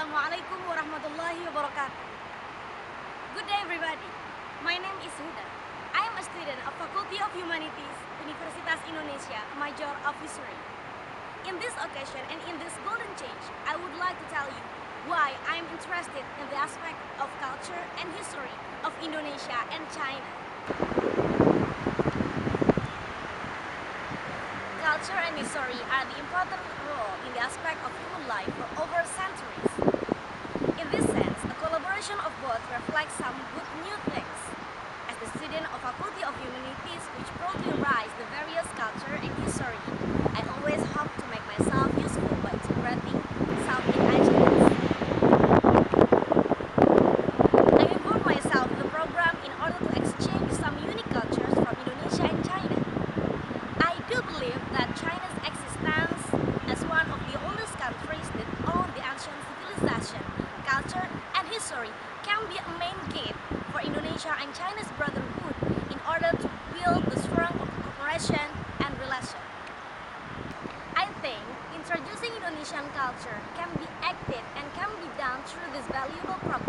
Assalamualaikum warahmatullahi wabarakatuh. Good day everybody. My name is Huda. I am a student of Faculty of Humanities, Universitas Indonesia, major of History. In this occasion and in this golden change, I would like to tell you why I am interested in the aspect of culture and history of Indonesia and China. Culture and history are the important role in the aspect of human life for over centuries. In this sense, a collaboration of both reflects some good new things. As the student of Faculty of Humanities, which proudly rise the various culture and history, I always hope to make myself useful by integrating some in ideas. I involve myself in the program in order to exchange some unique cultures from Indonesia and China. I do believe that China's existence as one of the oldest countries that own the ancient civilization, culture, and history can be a main gate for Indonesia and China's brotherhood in order to build the strong cooperation and relation. I think introducing Indonesian culture can be acted and can be done through this valuable program